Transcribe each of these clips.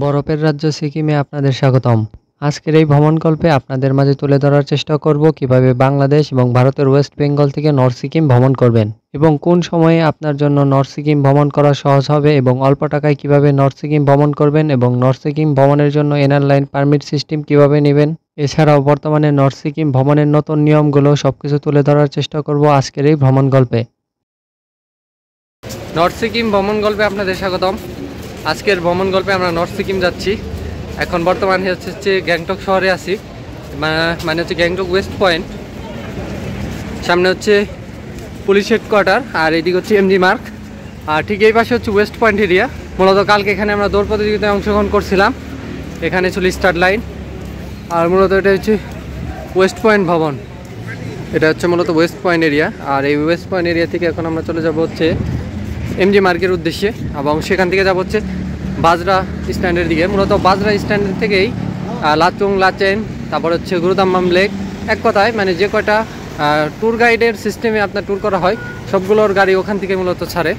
বরফের রাজ্য সিকিমে আপনাদের স্বাগতম। আজকের এই ভ্রমণ গল্পে আপনাদের মাঝে তুলে ধরার চেষ্টা করব কিভাবে বাংলাদেশ এবং ভারতের ওয়েস্ট বেঙ্গল থেকে নর্থ সিকিম ভ্রমণ করবেন এবং কোন সময়ে আপনার জন্য নর্থ সিকিম ভ্রমণ করা সহজ হবে এবং অল্প টাকায় কিভাবে নর্থ সিকিম ভ্রমণ করবেন এবং নর্থ সিকিম ভ্রমণের জন্য এনআর লাইন পারমিট সিস্টেম কিভাবে নেবেন। এছাড়াও বর্তমানে নর্থ সিকিম ভ্রমণের নতুন নিয়মগুলো সবকিছু তুলে ধরার চেষ্টা করব আজকের এই ভ্রমণ গল্পে। নর্থ সিকিম ভ্রমণ গল্পে আপনাদের স্বাগতম। আজকের ভ্রমণ গল্পে আমরা নর্থ সিকিম যাচ্ছি। এখন বর্তমানে হচ্ছে গ্যাংটক শহরে আছি, মানে হচ্ছে গ্যাংটক ওয়েস্ট পয়েন্ট। সামনে হচ্ছে পুলিশ হেডকোয়ার্টার আর এদিকে হচ্ছে এমজি মার্গ, আর ঠিক এই পাশে হচ্ছে ওয়েস্ট পয়েন্ট এরিয়া। মূলত কালকে এখানে আমরা দৌড় প্রতিযোগিতায় অংশগ্রহণ করছিলাম। এখানে ছিল স্টার্ট লাইন, আর মূলত এটা হচ্ছে ওয়েস্ট পয়েন্ট ভবন। এটা হচ্ছে মূলত ওয়েস্ট পয়েন্ট এরিয়া, আর এই ওয়েস্ট পয়েন্ট এরিয়া থেকে এখন আমরা চলে যাব হচ্ছে এমজি মার্গের উদ্দেশ্যে, এবং সেখান থেকে যাব হচ্ছে বাজরা স্ট্যান্ডের দিকে। মূলত বাজরা স্ট্যান্ডের থেকেই লাচুং, লাচেন, তারপর হচ্ছে গুরুদাম্মাম লেক, এক কথায় মানে যে কয়টা ট্যুর গাইডের সিস্টেমে আপনার ট্যুর করা হয় সবগুলোর গাড়ি ওখান থেকে মূলত ছাড়ে।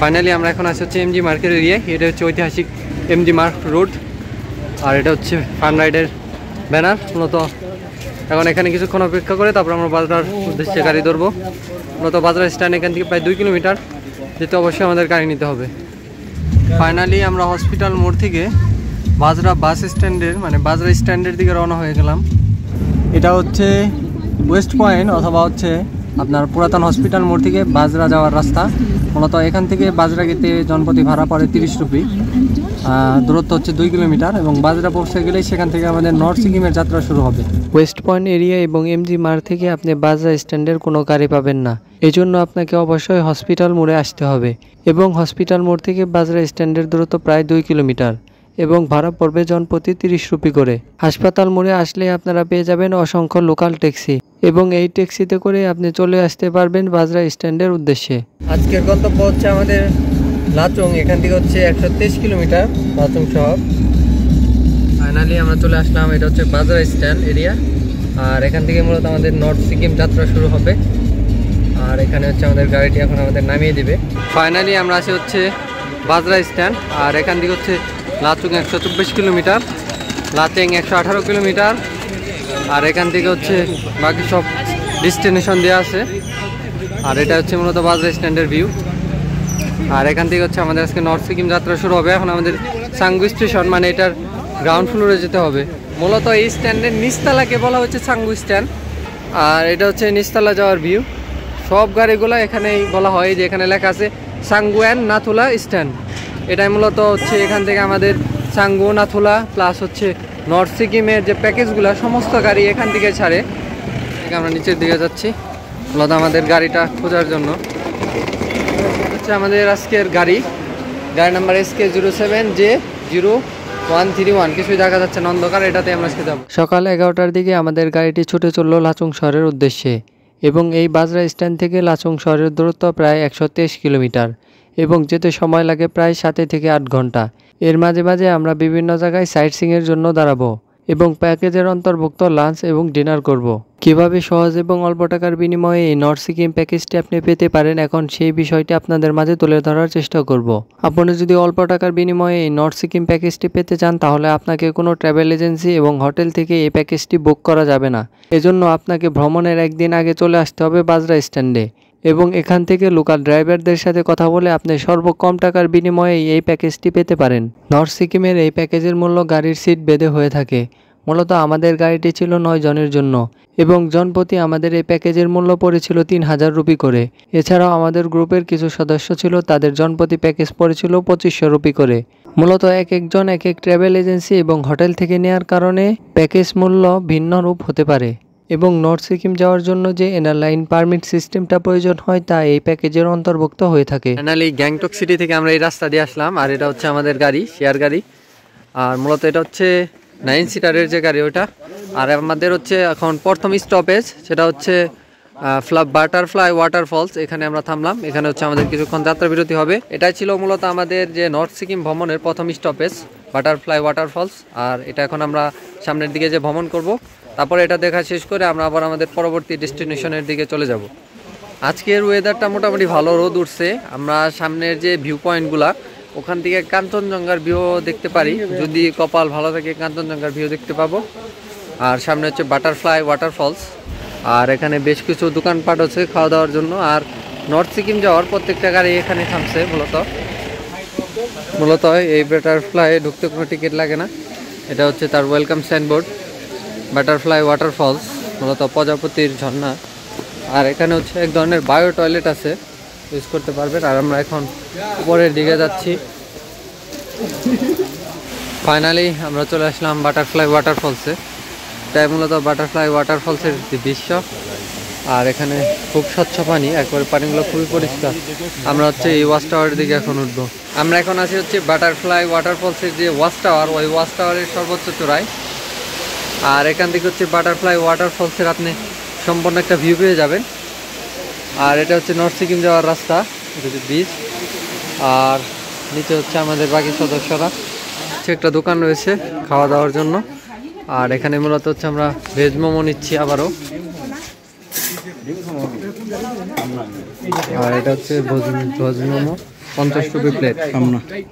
ফাইনালি আমরা এখন আসি হচ্ছে এমজি মার্গের এরিয়ায়। এটা হচ্ছে ঐতিহাসিক এমজি মার্গ রোড, আর এটা হচ্ছে ফান রাইডের ব্যানার। মূলত এখন এখানে কিছুক্ষণ অপেক্ষা করে তারপর আমরা বাজরার উদ্দেশ্যে গাড়ি ধরবো। মূলত বাজরা স্ট্যান্ড এখান থেকে প্রায় 2 কিলোমিটার যেতে অবশ্যই আমাদের গাড়ি নিতে হবে। ফাইনালি আমরা হসপিটাল মোড় থেকে বাজরা বাস স্ট্যান্ডের মানে বাজরা স্ট্যান্ডের দিকে রওনা হয়ে গেলাম। এটা হচ্ছে ওয়েস্ট পয়েন্ট অথবা হচ্ছে আপনার পুরাতন হসপিটাল মোড় থেকে বাজরা যাওয়ার রাস্তা। মূলত এখান থেকে বাজরা গেতে জনপ্রতি ভাড়া পড়ে 30 রুপি। দূরত্ব হচ্ছে 2 কিলোমিটার, এবং বাজরা পৌঁছে গেলেই সেখান থেকে আমাদের নর্থ সিকিমের যাত্রা শুরু হবে। ওয়েস্ট পয়েন্ট এরিয়া এবং এমজি মার্গ থেকে আপনি বাজরা স্ট্যান্ডের কোনো গাড়ি পাবেন না, এই জন্য আপনাকে অবশ্যই হসপিটাল মোড়ে আসতে হবে, এবং হসপিটাল মোড় থেকে বাজরা স্ট্যান্ডের দূরত্ব প্রায় 2 কিলোমিটার এবং ভাড়া পড়বে জনপ্রতি 30 রুপি করে। হাসপাতাল মোড়ে আসলে আপনারা পেয়ে যাবেন অসংখ্য লোকাল ট্যাক্সি, এবং এই ট্যাক্সিতে করে আপনি চলে আসতে পারবেন বাজরা স্ট্যান্ডের উদ্দেশ্যে। আজকের গন্তব্য হচ্ছে আমাদের লাচুং, এখান থেকে হচ্ছে 123 কিলোমিটার লাচুং শহর। ফাইনালি আমরা চলে আসলাম, এটা হচ্ছে বাজরা স্ট্যান্ড এরিয়া, আর এখান থেকে মূলত আমাদের নর্থ সিকিম যাত্রা শুরু হবে। আর এখানে হচ্ছে আমাদের গাড়িটি এখন আমাদের নামিয়ে দিবে। ফাইনালি আমরা আসি হচ্ছে বাজরা স্ট্যান্ড, আর এখান থেকে হচ্ছে লাচুং 124 কিলোমিটার, লাচেং 118 কিলোমিটার, আর এখান থেকে হচ্ছে বাকি সব ডেস্টিনেশন দেওয়া আছে। আর এটা হচ্ছে মূলত বাজরা স্ট্যান্ডের ভিউ, আর এখান থেকে হচ্ছে আমাদের আজকে নর্থ সিকিম যাত্রা শুরু হবে। এখন আমাদের সাঙ্গু স্টেশন মানে এটার গ্রাউন্ড ফ্লোরে যেতে হবে। মূলত এই স্ট্যান্ডের নিচতলাকে বলা হচ্ছে সাঙ্গু স্ট্যান্ড, আর এটা হচ্ছে নিচতলা যাওয়ার ভিউ। সব গাড়িগুলো এখানেই বলা হয় যে এখানে লেখা আছে সাঙ্গু অ্যান্ড নাথুলা স্ট্যান্ড। এটাই মূলত হচ্ছে এখান থেকে আমাদের সাঙ্গু, নাথুলা প্লাস হচ্ছে নর্থ সিকিমের যে প্যাকেজগুলো সমস্ত গাড়ি এখান থেকে ছাড়ে। আমরা নিচের দিকে যাচ্ছি মূলত আমাদের গাড়িটা খোঁজার জন্য। হচ্ছে আমাদের আজকের গাড়ি নাম্বার SK07J0131, কিছুই দেখা যাচ্ছে না, অন্ধকার। এটাতে আমরা আজকে যাবো। সকাল 11টার দিকে আমাদের গাড়িটি ছুটে চললো লাচুং শহরের উদ্দেশ্যে, এবং এই বাজরা স্ট্যান্ড থেকে লাচুং শহরের দূরত্ব প্রায় 123 কিলোমিটার এবং যেতে সময় লাগে প্রায় 7 থেকে 8 ঘন্টা। এর মাঝে মাঝে আমরা বিভিন্ন জায়গায় সাইট সিইংয়ের জন্য দাঁড়াবো এবং প্যাকেজের অন্তর্ভুক্ত লাঞ্চ এবং ডিনার করব। কিভাবে সহজ এবং অল্প টাকার বিনিময়ে এই নর্থ সিকিম প্যাকেজটি আপনি পেতে পারেন, এখন সেই বিষয়টি আপনাদের মাঝে তুলে ধরার চেষ্টা করব। আপনি যদি অল্প টাকার বিনিময়ে এই নর্থ সিকিম প্যাকেজটি পেতে চান তাহলে আপনাকে কোনো ট্রাভেল এজেন্সি এবং হোটেল থেকে এই প্যাকেজটি বুক করা যাবে না। এজন্য আপনাকে ভ্রমণের একদিন আগে চলে আসতে হবে বাজরা স্ট্যান্ডে, এবং এখান থেকে লোকাল ড্রাইভারদের সাথে কথা বলে আপনি সর্বকম টাকার বিনিময়ে এই প্যাকেজটি পেতে পারেন। নর্থ সিকিমের এই প্যাকেজের মূল্য গাড়ির সিট বেঁধে হয়ে থাকে। মূলত আমাদের গাড়িটি ছিল 9 জনের জন্য, এবং জনপ্রতি আমাদের এই প্যাকেজের মূল্য পড়েছিল 3000 রুপি করে। এছাড়াও আমাদের গ্রুপের কিছু সদস্য ছিল, তাদের জনপ্রতি প্যাকেজ পড়েছিল 2500 রুপি করে। মূলত এক একজন এক এক ট্রাভেল এজেন্সি এবং হোটেল থেকে নেওয়ার কারণে প্যাকেজ মূল্য ভিন্ন রূপ হতে পারে, এবং নর্থ সিকিম যাওয়ার জন্য যে এনআর লাইন পারমিট সিস্টেমটা প্রয়োজন হয় তা এই প্যাকেজের অন্তর্ভুক্ত হয়ে থাকে। ফাইনালি গ্যাংটক সিটি থেকে আমরা এই রাস্তা দিয়ে আসলাম, আর এটা হচ্ছে আমাদের গাড়ি, শেয়ার গাড়ি। আর মূলত এটা হচ্ছে 9 সিটারের যে গাড়ি ওটা। আর আমাদের হচ্ছে এখন প্রথম স্টপেজ সেটা হচ্ছে বাটারফ্লাই ওয়াটারফলস। এখানে আমরা থামলাম, এখানে হচ্ছে আমাদের কিছুক্ষণ যাত্রা বিরতি হবে। এটাই ছিল মূলত আমাদের যে নর্থ সিকিম ভ্রমণের প্রথম স্টপেজ, বাটারফ্লাই ওয়াটারফলস। আর এটা এখন আমরা সামনের দিকে যে ভ্রমণ করব, তারপরে এটা দেখা শেষ করে আমরা আবার আমাদের পরবর্তী ডেস্টিনেশনের দিকে চলে যাব। আজকের ওয়েদারটা মোটামুটি ভালো, রোদ উঠছে। আমরা সামনের যে ভিউ পয়েন্টগুলা ওখান থেকে কাঞ্চনজঙ্ঘার ভিউ দেখতে পারি, যদি কপাল ভালো থাকে কাঞ্চনজঙ্ঘার ভিউ দেখতে পাবো। আর সামনে হচ্ছে বাটারফ্লাই ওয়াটারফলস, আর এখানে বেশ কিছু দোকানপাট আছে খাওয়া দাওয়ার জন্য। আর নর্থ সিকিম যাওয়ার প্রত্যেকটা গাড়ি এখানে থামছে। মূলত এই বাটারফ্লাই ঢুকতে কোনো টিকিট লাগে না। এটা হচ্ছে তার ওয়েলকাম সাইনবোর্ড, বাটারফ্লাই ওয়াটারফলস, মূলত প্রজাপতির ঝর্ণা। আর এখানে হচ্ছে এক ধরনের বায়ো টয়লেট আছে, ইউজ করতে পারবেন। আর আমরা এখন উপরের দিকে যাচ্ছি। ফাইনালি আমরা চলে আসলাম বাটারফ্লাই ওয়াটারফলসে। তাই মূলত বাটারফ্লাই ওয়াটারফলসের দৃশ্য। আর এখানে খুব স্বচ্ছ পানি, একবারে পানিগুলো খুবই পরিষ্কার। আমরা হচ্ছে এই ওয়াচ টাওয়ারের দিকে এখন উঠবো। আমরা এখন আছি হচ্ছে বাটারফ্লাই ওয়াটারফলসের যে ওয়াচ টাওয়ার, ওই ওয়াচ টাওয়ারের সর্বোচ্চ চূড়ায়। আর এখান থেকে হচ্ছে বাটারফ্লাই ওয়াটারফলসের আপনি সম্পূর্ণ একটা ভিউ পেয়ে যাবেন। আর এটা হচ্ছে নর্থ সিকিম যাওয়ার রাস্তা, এটা হচ্ছে ব্রিজ। আর নিচে হচ্ছে আমাদের বাকি সদস্যরা। একটা দোকান রয়েছে খাওয়া দাওয়ার জন্য। আর এখানে মূলত হচ্ছে আমরা ভেজ মোমো নিচ্ছি আবারও। আর এটা হচ্ছে veg momo 50 rupee plate.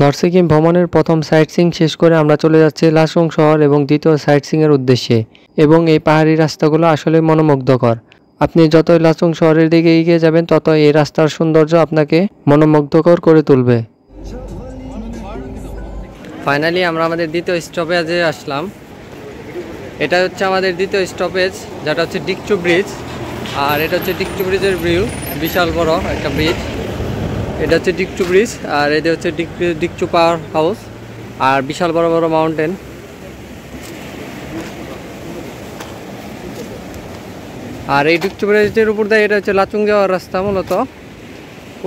North Sikkim ভ্রমণের প্রথম সাইট সিইং শেষ করে আমরা চলে যাচ্ছি লাচুং শহর এবং দ্বিতীয় সাইট সিইং এর উদ্দেশ্যে। এবং এই পাহাড়ি রাস্তাগুলো আসলে মনোমুগ্ধকর। আপনি যতই লাচুং শহরের দিকে এগিয়ে যাবেন ততই এই রাস্তার সৌন্দর্য আপনাকে মনোমুগ্ধকর করে তুলবে। ফাইনালি আমরা আমাদের দ্বিতীয় স্টপেজে আসলাম। এটা হচ্ছে আমাদের দ্বিতীয় স্টপেজ, যেটা হচ্ছে ডিকচু ব্রিজ। আর এটা হচ্ছে ডিকচু ব্রিজের ভিউ, বিশাল বড় একটা ব্রিজ। এটা হচ্ছে ডিকচু ব্রিজ। আর এটা হচ্ছে ডিকচু পাওয়ার হাউস। আর বিশাল বড় বড় মাউন্টেন। আর এই ডিকচু ব্রিজের উপর দিয়ে এটা হচ্ছে লাচুং যাওয়ার রাস্তা। মূলত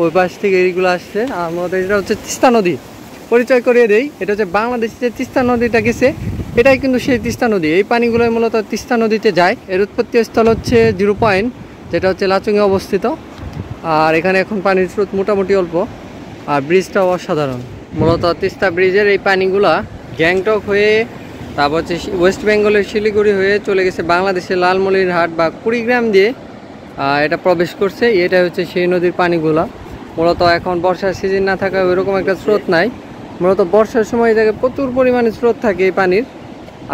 ওই পাশ থেকে এইগুলো আসছে। আর মূলত এটা হচ্ছে তিস্তা নদী। পরিচয় করিয়ে দেই, এটা হচ্ছে বাংলাদেশে যে তিস্তা নদীটা গেছে, এটাই কিন্তু সেই তিস্তা নদী। এই পানিগুলো মূলত তিস্তা নদীতে যায়। এর উৎপত্তি স্থল হচ্ছে 0 পয়েন্ট, যেটা হচ্ছে লাচুংয়ে অবস্থিত। আর এখানে এখন পানির স্রোত মোটামুটি অল্প। আর ব্রিজটাও অসাধারণ। মূলত তিস্তা ব্রিজের এই পানিগুলা গ্যাংটক হয়ে, তারপর হচ্ছে ওয়েস্ট বেঙ্গলের শিলিগুড়ি হয়ে চলে গেছে বাংলাদেশের লালমনিরহাট বা কুড়িগ্রাম দিয়ে এটা প্রবেশ করছে। এটা হচ্ছে সেই নদীর পানিগুলা। মূলত এখন বর্ষার সিজন না থাকায় ওইরকম একটা স্রোত নাই। মূলত বর্ষার সময় থেকে প্রচুর পরিমাণে স্রোত থাকে এই পানির।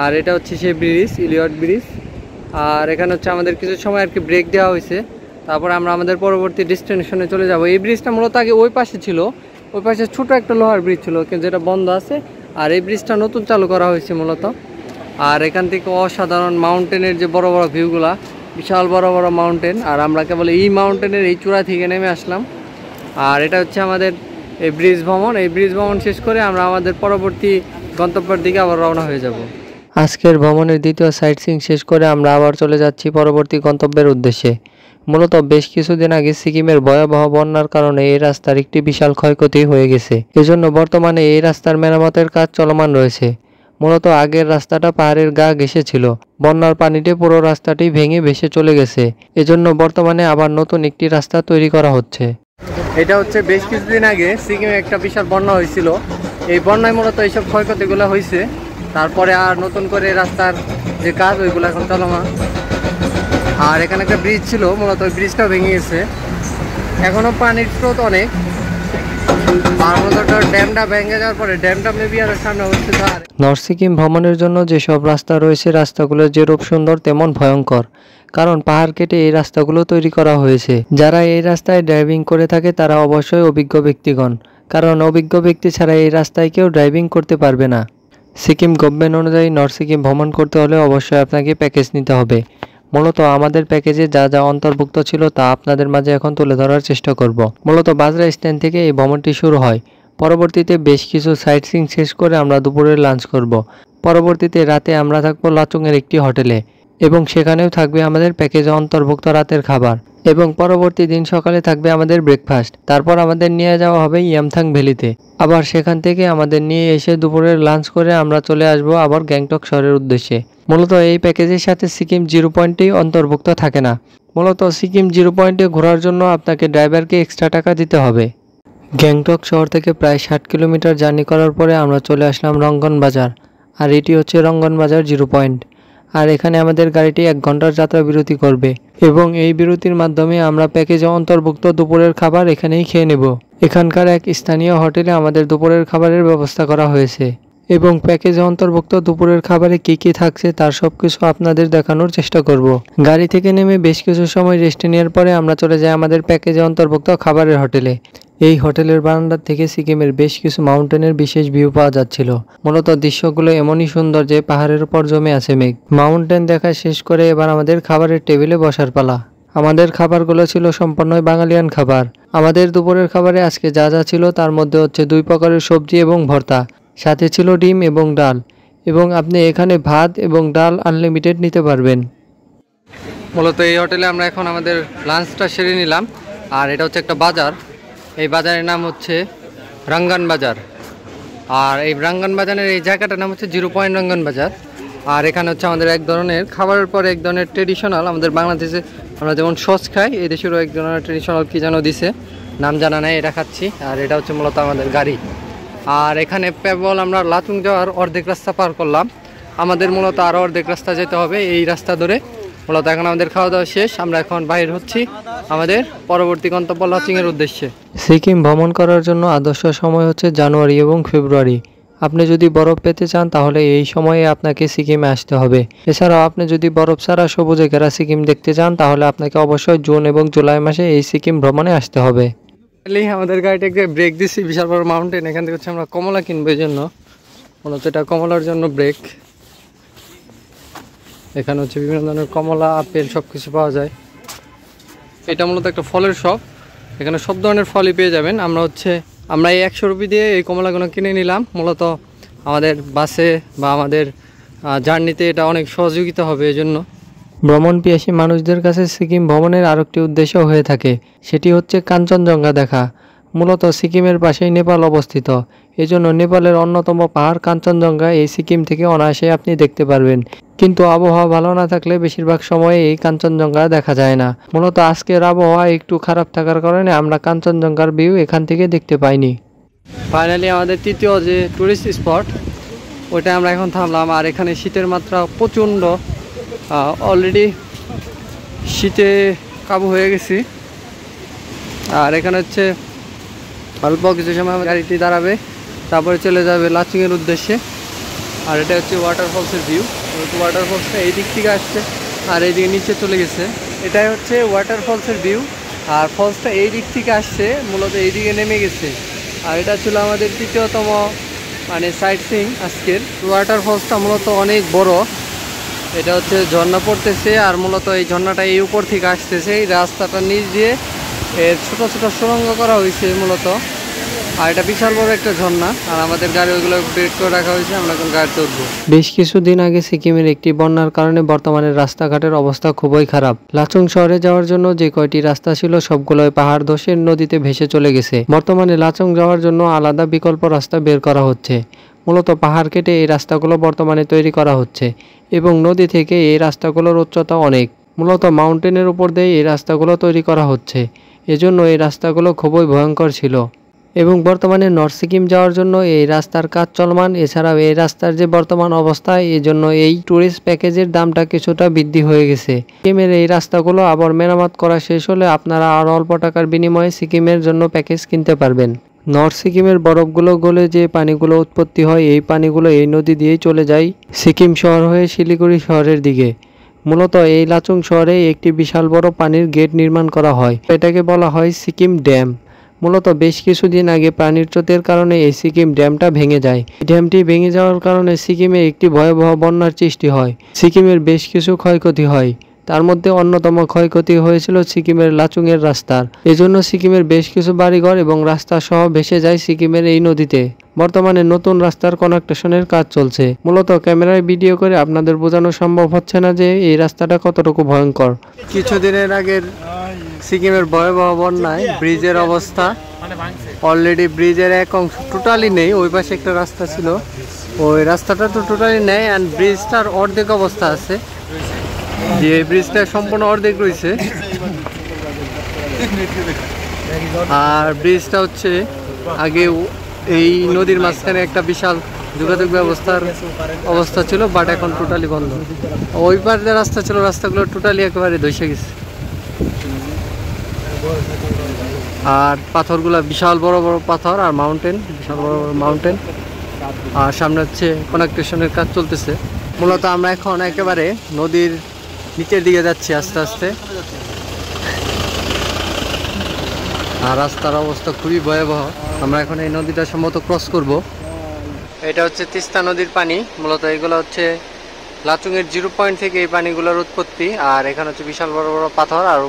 আর এটা হচ্ছে সেই ব্রিজ, ইলিয়ট ব্রিজ। আর এখানে হচ্ছে আমাদের কিছু সময় আর কি ব্রেক দেওয়া হয়েছে। তারপর আমরা আমাদের পরবর্তী ডেস্টিনেশনে চলে যাব। এই ব্রিজটা মূলত আগে ওই পাশে ছিল, ওই পাশে ছোটো একটা লোহার ব্রিজ ছিল, কিন্তু যেটা বন্ধ আছে। আর এই ব্রিজটা নতুন চালু করা হয়েছে মূলত। আর এখান থেকে অসাধারণ মাউন্টেনের যে বড় বড় ভিউগুলা, বিশাল বড় বড় মাউন্টেন। আর আমরা কেবল এই মাউন্টেনের এই চূড়া থেকে নেমে আসলাম। আর এটা হচ্ছে আমাদের এই ব্রিজ ভ্রমণ। এই ব্রিজ ভ্রমণ শেষ করে আমরা আমাদের পরবর্তী গন্তব্যের দিকে আবার রওনা হয়ে যাব। আজকের ভ্রমণের দ্বিতীয় সাইট সিইং শেষ করে আমরা আবার চলে যাচ্ছি পরবর্তী গন্তব্যের উদ্দেশ্যে। মূলত বেশ কিছুদিন আগে সিকিমের ভয়াবহ বন্যার কারণে এই রাস্তার একটি বিশাল ক্ষয়ক্ষতি হয়ে গেছে। এজন্য বর্তমানে এই রাস্তার মেরামতের কাজ চলমান রয়েছে। মূলত আগের রাস্তাটা পাহাড়ের গা ঘেঁষে ছিল। বন্যার পানিতে পুরো রাস্তাটি ভেঙে ভেসে চলে গেছে। এজন্য বর্তমানে আবার নতুন একটি রাস্তা তৈরি করা হচ্ছে। এটা হচ্ছে বেশ কিছুদিন আগে সিকিমে একটা বিশাল বন্যা হয়েছিল। এই বন্যায় মূলত এইসব ক্ষয়ক্ষতিগুলো হয়েছে। তারপরে আর নতুন করে রাস্তার যে কাজ ওইগুলো এখন চলমান। আর এখানে একটা ব্রিজ ছিল, মূলত ওই ব্রিজটাও ভেঙে গেছে। এখনও পানির স্রোত অনেক। আর মূলত ড্যামটা ভেঙে যাওয়ার পরে ড্যামটা মেবি আর সামনে হচ্ছে। নর্থ সিকিম ভ্রমণের জন্য যেসব রাস্তা রয়েছে, রাস্তাগুলো যেরূপ সুন্দর তেমন ভয়ঙ্কর। কারণ পাহাড় কেটে এই রাস্তাগুলো তৈরি করা হয়েছে। যারা এই রাস্তায় ড্রাইভিং করে থাকে তারা অবশ্যই অভিজ্ঞ ব্যক্তিগণ, কারণ অভিজ্ঞ ব্যক্তি ছাড়া এই রাস্তায় কেউ ড্রাইভিং করতে পারবে না। সিকিম গভর্নমেন্ট অনুযায়ী নর্থ সিকিম ভ্রমণ করতে হলে অবশ্যই আপনাকে প্যাকেজ নিতে হবে। মূলত আমাদের প্যাকেজে যা যা অন্তর্ভুক্ত ছিল তা আপনাদের মাঝে এখন তুলে ধরার চেষ্টা করব। মূলত বাজরা স্ট্যান্ড থেকে এই ভ্রমণটি শুরু হয়। পরবর্তীতে বেশ কিছু সাইট সিইং শেষ করে আমরা দুপুরে লাঞ্চ করব। পরবর্তীতে রাতে আমরা থাকবো লাচুংয়ের একটি হোটেলে এবং সেখানেও থাকবে আমাদের প্যাকেজে অন্তর্ভুক্ত রাতের খাবার এবং পরবর্তী দিন সকালে থাকবে আমাদের ব্রেকফাস্ট। তারপর আমাদের নিয়ে যাওয়া হবে ইয়ামথাং ভ্যালিতে। আবার সেখান থেকে আমাদের নিয়ে এসে দুপুরের লাঞ্চ করে আমরা চলে আসব আবার গ্যাংটক শহরের উদ্দেশ্যে। মূলত এই প্যাকেজের সাথে সিকিম 0 পয়েন্টটি অন্তর্ভুক্ত থাকে না। মূলত সিকিম 0 পয়েন্টে ঘোরার জন্য আপনাকে ড্রাইভারকে এক্সট্রা টাকা দিতে হবে। গ্যাংটক শহর থেকে প্রায় 60 কিলোমিটার জার্নি করার পরে আমরা চলে আসলাম রঙ্গন বাজার। আর এটি হচ্ছে রঙ্গন বাজার 0 পয়েন্ট। আর এখানে আমাদের গাড়িটি 1 ঘন্টার যাত্রা বিরতি করবে এবং এই বিরতির মাধ্যমে আমরা প্যাকেজে অন্তর্ভুক্ত দুপুরের খাবার এখানেই খেয়ে নেব। এখানকার এক স্থানীয় হোটেলে আমাদের দুপুরের খাবারের ব্যবস্থা করা হয়েছে এবং প্যাকেজে অন্তর্ভুক্ত দুপুরের খাবারে কি কি থাকছে তার সবকিছু আপনাদের দেখানোর চেষ্টা করব। গাড়ি থেকে নেমে বেশ কিছু সময় রেস্ট নেওয়ার পরে আমরা চলে যাই আমাদের প্যাকেজে অন্তর্ভুক্ত খাবারের হোটেলে। এই হোটেলের বারান্দার থেকে সিকিমের বেশ কিছু মাউন্টেনের বিশেষ ভিউ পাওয়া যাচ্ছিল। মূলত দৃশ্যগুলো এমনই সুন্দর যে পাহাড়ের উপর জমে আছে মেঘ। মাউন্টেন দেখা শেষ করে এবার আমাদের খাবারের টেবিলে বসার পালা। আমাদের খাবারগুলো ছিল সম্পূর্ণই বাঙালিয়ান খাবার। আমাদের দুপুরের খাবারে আজকে যা যা ছিল তার মধ্যে হচ্ছে 2 প্রকারের সবজি এবং ভর্তা, সাথে ছিল ডিম এবং ডাল, এবং আপনি এখানে ভাত এবং ডাল আনলিমিটেড নিতে পারবেন। মূলত এই হোটেলে আমরা এখন আমাদের লাঞ্চটা সেরে নিলাম। আর এটা হচ্ছে একটা বাজার, এই বাজারের নাম হচ্ছে রাঙ্গান বাজার। আর এই রাঙ্গান বাজারের এই জায়গাটার নাম হচ্ছে 0 পয়েন্ট রাঙ্গান বাজার। আর এখানে হচ্ছে আমাদের এক ধরনের খাবারের পর এক ধরনের ট্রেডিশনাল, আমাদের বাংলাদেশে আমরা যেমন সস খাই, এই দেশেরও এক ধরনের ট্রেডিশনাল কী যেন দিছে, নাম জানা নাই, এটা খাচ্ছি। আর এটা হচ্ছে মূলত আমাদের গাড়ি। আর এখানে কেবল আমরা লাচুং যাওয়ার অর্ধেক রাস্তা পার করলাম, আমাদের মূলত আরও অর্ধেক রাস্তা যেতে হবে এই রাস্তা ধরে। মূলত এখন আমাদের খাওয়া দাওয়া শেষ, আমরা এখন বাইর হচ্ছি আমাদের পরবর্তী গন্তব্য লাচুংয়ের উদ্দেশ্যে। সিকিম ভ্রমণ করার জন্য আদর্শ সময় হচ্ছে জানুয়ারি এবং ফেব্রুয়ারি। আপনি যদি বরফ পেতে চান তাহলে এই সময়ে আপনাকে সিকিমে আসতে হবে। এছাড়াও আপনি যদি বরফ ছাড়া সবুজে ঘেরা সিকিম দেখতে চান তাহলে আপনাকে অবশ্যই জুন এবং জুলাই মাসে এই সিকিম ভ্রমণে আসতে হবে। আমাদের গাড়িটা একটা ব্রেক দিচ্ছি, বিশাল বড় মাউন্টেন, এখান থেকে হচ্ছে আমরা কমলা কিনবো, এই জন্য মূলত এটা কমলার জন্য ব্রেক। এখানে হচ্ছে বিভিন্ন ধরনের কমলা, আপেল সব কিছু পাওয়া যায়। এটা মূলত একটা ফলের শপ, এখানে সব ধরনের ফলই পেয়ে যাবেন। আমরা এই 100 রুপি দিয়ে এই কমলাগুলো কিনে নিলাম। মূলত আমাদের বাসে বা আমাদের জার্নিতে এটা অনেক সহযোগিতা হবে এই জন্য। ভ্রমণ পিয়াসী মানুষদের কাছে সিকিম ভ্রমণের আরেকটি উদ্দেশ্য হয়ে থাকে, সেটি হচ্ছে কাঞ্চনজঙ্ঘা দেখা। মূলত সিকিমের পাশেই নেপাল অবস্থিত, এজন্য নেপালের অন্যতম পাহাড় কাঞ্চনজঙ্ঘা এই সিকিম থেকে অনায়াসে আপনি দেখতে পারবেন। কিন্তু আবহাওয়া ভালো না থাকলে বেশিরভাগ সময়ে এই কাঞ্চনজঙ্ঘা দেখা যায় না। মূলত আজকের আবহাওয়া একটু খারাপ থাকার কারণে আমরা কাঞ্চনজঙ্ঘার ভিউ এখান থেকে দেখতে পাইনি। ফাইনালি আমাদের তৃতীয় যে টুরিস্ট স্পট, ওইটা আমরা এখন থামলাম। আর এখানে শীতের মাত্রা প্রচণ্ড, অলরেডি শীতে কাবু হয়ে গেছি। আর এখানে হচ্ছে অল্প কিছু সময় গাড়িটি দাঁড়াবে, তারপরে চলে যাবে লাচুংয়ের উদ্দেশ্যে। আর এটা হচ্ছে ওয়াটারফলসের ভিউ। ওয়াটারফলসটা এই দিক থেকে আসছে আর এইদিকে নিচে চলে গেছে, এটাই হচ্ছে ওয়াটারফলসের ভিউ। আর ফলসটা এই দিক থেকে আসছে, মূলত এইদিকে নেমে গেছে। আর এটা ছিল আমাদের তৃতীয়তম সাইট সিইং আজকের। ওয়াটারফলসটা মূলত অনেক বড়, এটা হচ্ছে ঝর্ণা পড়তেছে। আর মূলত এই ঝর্ণাটা এই উপর থেকে আসতেছে, এই রাস্তাটা নিচ দিয়ে এর ছোট ছোট সুড়ঙ্গ করা হয়েছে মূলত। আর এটা বিশাল বড় একটা ঝর্ণা। আর আমাদের গাড়ি ওইগুলো ব্রেক করে রাখা হয়েছে, আমরা এখন গাড়িতে উঠবো। বেশ কিছুদিন আগে সিকিমের একটি বন্যার কারণে বর্তমানে রাস্তাঘাটের অবস্থা খুবই খারাপ। লাচুং শহরে যাওয়ার জন্য যে কয়টি রাস্তা ছিল সবগুলোই পাহাড় ধসে নদীতে ভেসে চলে গেছে। বর্তমানে লাচুং যাওয়ার জন্য আলাদা বিকল্প রাস্তা বের করা হচ্ছে। মূলত পাহাড় কেটে এই রাস্তাগুলো বর্তমানে তৈরি করা হচ্ছে এবং নদী থেকে এই রাস্তাগুলোর উচ্চতা অনেক। মূলত মাউন্টেনের উপর দিয়ে এই রাস্তাগুলো তৈরি করা হচ্ছে, এজন্য এই রাস্তাগুলো খুবই ভয়ঙ্কর ছিল। এবং বর্তমানে নর্থ সিকিম যাওয়ার জন্য এই রাস্তার কাজ চলমান। এছাড়াও এই রাস্তার যে বর্তমান অবস্থা, এই জন্য এই ট্যুরিস্ট প্যাকেজের দামটা কিছুটা বৃদ্ধি হয়ে গেছে। সিকিমের এই রাস্তাগুলো আবার মেরামত করা শেষ হলে আপনারা আরও অল্প টাকার বিনিময়ে সিকিমের জন্য প্যাকেজ কিনতে পারবেন। নর্থ সিকিমের বরফগুলো গলে যে পানিগুলো উৎপত্তি হয়, এই পানিগুলো এই নদী দিয়েই চলে যায় সিকিম শহর হয়ে শিলিগুড়ি শহরের দিকে। মূলত এই লাচুং শহরে একটি বিশাল বড় পানির গেট নির্মাণ করা হয়, এটাকে বলা হয় সিকিম ড্যাম। মূলত বেশ কিছুদিন আগে পানির স্রোতের কারণে এই সিকিম ড্যামটা ভেঙে যায়। ড্যামটি ভেঙে যাওয়ার কারণে সিকিমে একটি ভয়াবহ বন্যার সৃষ্টি হয়। সিকিমের বেশ কিছু ক্ষয়ক্ষতি হয়, তার মধ্যে অন্যতম ক্ষয়ক্ষতি হয়েছিল সিকিমের লাচুংয়ের রাস্তার। এজন্য সিকিমের বেশ কিছু বাড়িঘর এবং রাস্তা সহ ভেসে যায় সিকিমের এই নদীতে। বর্তমানে নতুন রাস্তার কনেকশনের কাজ চলছে। মূলত ক্যামেরায় ভিডিও করে আপনাদের বোঝানো সম্ভব হচ্ছে না যে এই রাস্তাটা কতটুকু ভয়ঙ্কর। কিছুদিনের আগের সিকিমের ভয়াবহ বন্যায় ব্রিজের অবস্থা, অলরেডি ব্রিজের এক অংশ টোটালি নেই। ওই পাশে একটা রাস্তা ছিল, ওই রাস্তাটা তো টোটালি নেই। অ্যান্ড ব্রিজটার অর্ধেক অবস্থা আছে, যে এই ব্রিজটা সম্পূর্ণ অর্ধেক রয়েছে। আর ব্রিজটা হচ্ছে আগে এই নদীর মাঝখানে একটা বিশাল যোগাযোগ ব্যবস্থার অবস্থা ছিল, বাট এখন টোটালি বন্ধ। ওই পার যে রাস্তা ছিল, রাস্তাগুলো টোটালি একেবারে ধসে গেছে। আর পাথরগুলো বিশাল বড় বড় পাথর, আর মাউন্টেন, বিশাল বড় বড় মাউন্টেন। আর সামনে হচ্ছে কনেকটেশনের কাজ চলতেছে। মূলত আমরা এখন একেবারে নদীর নিচের দিকে যাচ্ছি আস্তে আস্তে। আর রাস্তার অবস্থা খুবই ভয়াবহ। আমরা এখন এই নদীটা সম্ভবত ক্রস করব। এটা হচ্ছে তিস্তা নদীর পানি। মূলত এগুলো হচ্ছে লাচুংয়ের 0 পয়েন্ট থেকে এই পানিগুলোর উৎপত্তি। আর এখানে হচ্ছে বিশাল বড় বড় পাথর, আর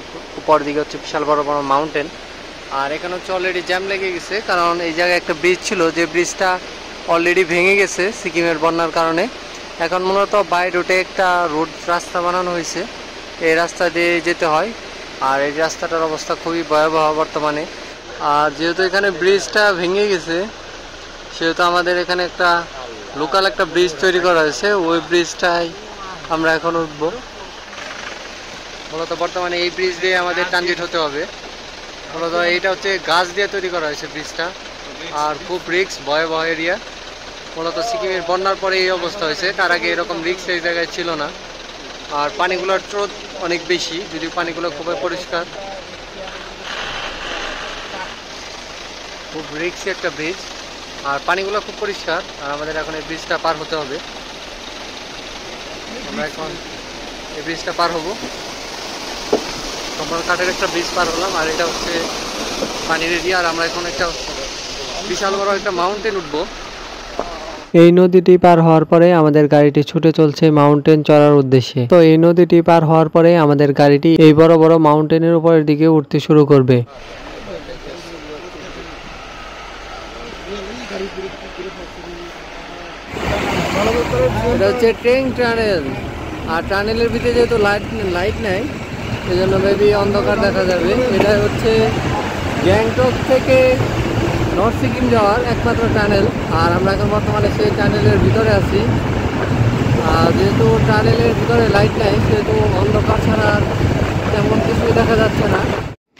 উপর দিকে হচ্ছে বিশাল বড় বড় মাউন্টেন। আর এখানে হচ্ছে অলরেডি জ্যাম লেগে গেছে, কারণ এই জায়গায় একটা ব্রিজ ছিল, যে ব্রিজটা অলরেডি ভেঙে গেছে সিকিমের বন্যার কারণে। এখন মূলত বাই রুটে একটা রোড রাস্তা বানানো হয়েছে, এই রাস্তা দিয়ে যেতে হয়। আর এই রাস্তাটার অবস্থা খুবই ভয়াবহ বর্তমানে। আর যেহেতু এখানে ব্রিজটা ভেঙে গেছে, সেহেতু আমাদের এখানে একটা লোকাল একটা ব্রিজ তৈরি করা হয়েছে, ওই ব্রিজটাই আমরা এখন উঠব। মূলত বর্তমানে এই ব্রিজ দিয়ে আমাদের ট্রানজিট হতে হবে। মূলত এইটা হচ্ছে গাছ দিয়ে তৈরি করা হয়েছে ব্রিজটা, আর খুব রিস্ক, ভয়াবহ এরিয়া। মূলত সিকিমের বন্যার পরে এই অবস্থা হয়েছে, তার আগে এরকম রিস্ক এই জায়গায় ছিল না। আর পানিগুলোর স্রোত অনেক বেশি, যদিও পানিগুলো খুবই পরিষ্কার। খুব রিস্কি একটা ব্রিজ, আর পানিগুলো খুব পরিষ্কার। আর আমাদের এখন এই ব্রিজটা পার হতে হবে। আমরা এখন এই ব্রিজটা পার হব। সম্পূর্ণ কাঠের একটা ব্রিজ পার হলাম, আর এটা হচ্ছে পানির এরিয়া। আর আমরা এখন একটা বিশাল বড় একটা মাউন্টেন উঠবো। এই নদীটি পার হওয়ার পরে আমাদের গাড়িটি ছুটে চলছে মাউন্টেন চড়ার উদ্দেশ্যে। তো এই নদীটি পার হওয়ার পরে আমাদের গাড়িটি এই বড় বড় মাউন্টেনের উপরের দিকে উঠতে শুরু করবে। এটা হচ্ছে ট্রেন টানেল, আর টানেলের ভিতরে যেহেতু লাইট নেই, সেই জন্য মেবি অন্ধকার দেখা যাবে। এটা হচ্ছে গ্যাংটক থেকে নর্থ সিকিম যাওয়ার একমাত্র টানেল। আর আমরা এখন বর্তমানে সেই টানেলের ভিতরে আছি। যেহেতু টানেলের ভিতরে লাইট নাই, সেহেতু অন্ধকার ছাড়া তেমন কিছুই দেখা যাচ্ছে না।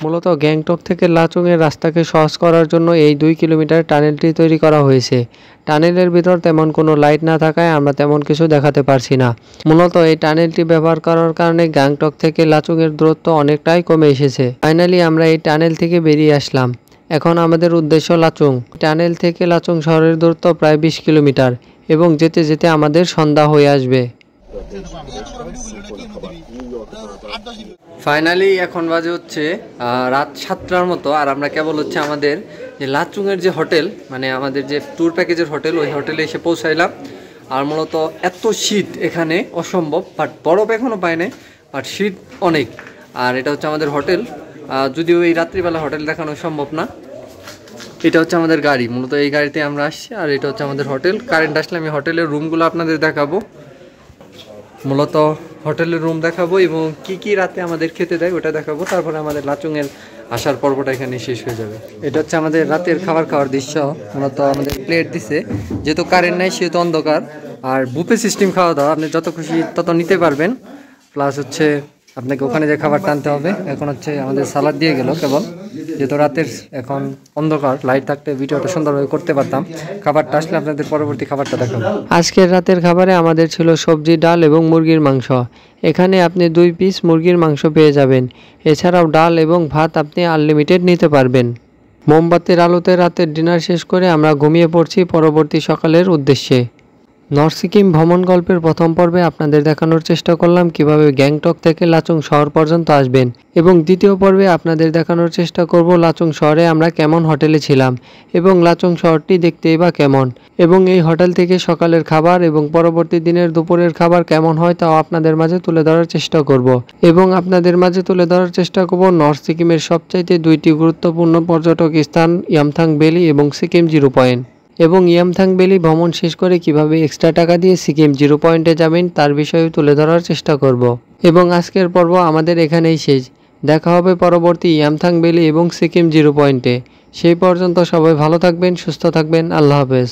মূলত গ্যাংটক থেকে লাচুংয়ের রাস্তাকে সহজ করার জন্য এই 2 কিলোমিটার টানেলটি তৈরি করা হয়েছে। টানেলের ভিতর তেমন কোনো লাইট না থাকায় আমরা তেমন কিছু দেখাতে পারছি না। মূলত এই টানেলটি ব্যবহার করার কারণে গ্যাংটক থেকে লাচুংয়ের দূরত্ব অনেকটাই কমে এসেছে। ফাইনালি আমরা এই টানেল থেকে বেরিয়ে আসলাম। এখন আমাদের উদ্দেশ্য লাচুং। টানেল থেকে লাচুং শহরের দূরত্ব প্রায় 20 কিলোমিটার, এবং যেতে যেতে আমাদের সন্ধ্যা হয়ে আসবে। ফাইনালি এখন বাজে হচ্ছে রাত 7টার মতো। আর আমরা কেবল হচ্ছে আমাদের যে লাচুংয়ের যে হোটেল, মানে আমাদের যে ট্যুর প্যাকেজের হোটেল, ওই হোটেলে এসে পৌঁছাইলাম। আর মূলত এত শীত এখানে অসম্ভব, বাট বরফ এখনও পাই নাই, বাট শীত অনেক। আর এটা হচ্ছে আমাদের হোটেল, যদিও এই রাত্রিবেলা হোটেল দেখানো সম্ভব না। এটা হচ্ছে আমাদের গাড়ি, মূলত এই গাড়িতে আমরা আসছি। আর এটা হচ্ছে আমাদের হোটেল। কারেন্ট আসলে আমি হোটেলের রুমগুলো আপনাদের দেখাবো। মূলত হোটেলের রুম দেখাবো এবং কি কি রাতে আমাদের খেতে দেয় ওটা দেখাবো। তারপরে আমাদের লাচুংয়ের আসার পর্বটা এখানে শেষ হয়ে যাবে। এটা হচ্ছে আমাদের রাতের খাওয়ার দৃশ্য। মূলত আমাদের প্লেট দিছে, যেহেতু কারেন্ট নাই সেহেতু অন্ধকার। আর বুফে সিস্টেম খাওয়া দাওয়া, আপনি যত খুশি তত নিতে পারবেন। প্লাস হচ্ছে আপনাকে ওখানে যে খাবারটা আনতে হবে। এখন হচ্ছে আমাদের সালাদ দিয়ে গেল কেবল, যেহেতু রাতের এখন অন্ধকার, লাইট থাকতে ভিডিওটা সুন্দরভাবে করতে পারতাম। খাবারটা আসলে আপনাদের পরবর্তী খাবারটা দেখাবো। আজকের রাতের খাবারে আমাদের ছিল সবজি, ডাল এবং মুরগির মাংস। এখানে আপনি 2 পিস মুরগির মাংস পেয়ে যাবেন। এছাড়াও ডাল এবং ভাত আপনি আনলিমিটেড নিতে পারবেন। মোমবাতির আলোতে রাতের ডিনার শেষ করে আমরা ঘুমিয়ে পড়ছি পরবর্তী সকালের উদ্দেশ্যে। নর্থ সিকিম ভ্রমণ গল্পের প্রথম পর্বে আপনাদের দেখানোর চেষ্টা করলাম কিভাবে গ্যাংটক থেকে লাচুং শহর পর্যন্ত আসবেন, এবং দ্বিতীয় পর্বে আপনাদের দেখানোর চেষ্টা করব লাচুং শহরে আমরা কেমন হোটেলে ছিলাম এবং লাচুং শহরটি দেখতেই বা কেমন, এবং এই হোটেল থেকে সকালের খাবার এবং পরবর্তী দিনের দুপুরের খাবার কেমন হয় তাও আপনাদের মাঝে তুলে ধরার চেষ্টা করব। এবং আপনাদের মাঝে তুলে ধরার চেষ্টা করব নর্থ সিকিমের সবচাইতে 2টি গুরুত্বপূর্ণ পর্যটক স্থান, ইয়ামথাং ভ্যালি এবং সিকিম 0 পয়েন্ট। এবং ইয়ামথাং ভ্যালি ভ্রমণ শেষ করে কিভাবে এক্সট্রা টাকা দিয়ে সিকিম 0 পয়েন্টে যাবেন তার বিষয়ে তুলে ধরার চেষ্টা করব। এবং আজকের পর্ব আমাদের এখানেই শেষ। দেখা হবে পরবর্তী ইয়ামথাং ভ্যালি এবং সিকিম 0 পয়েন্টে। সেই পর্যন্ত সবাই ভালো থাকবেন, সুস্থ থাকবেন। আল্লাহ হাফেজ।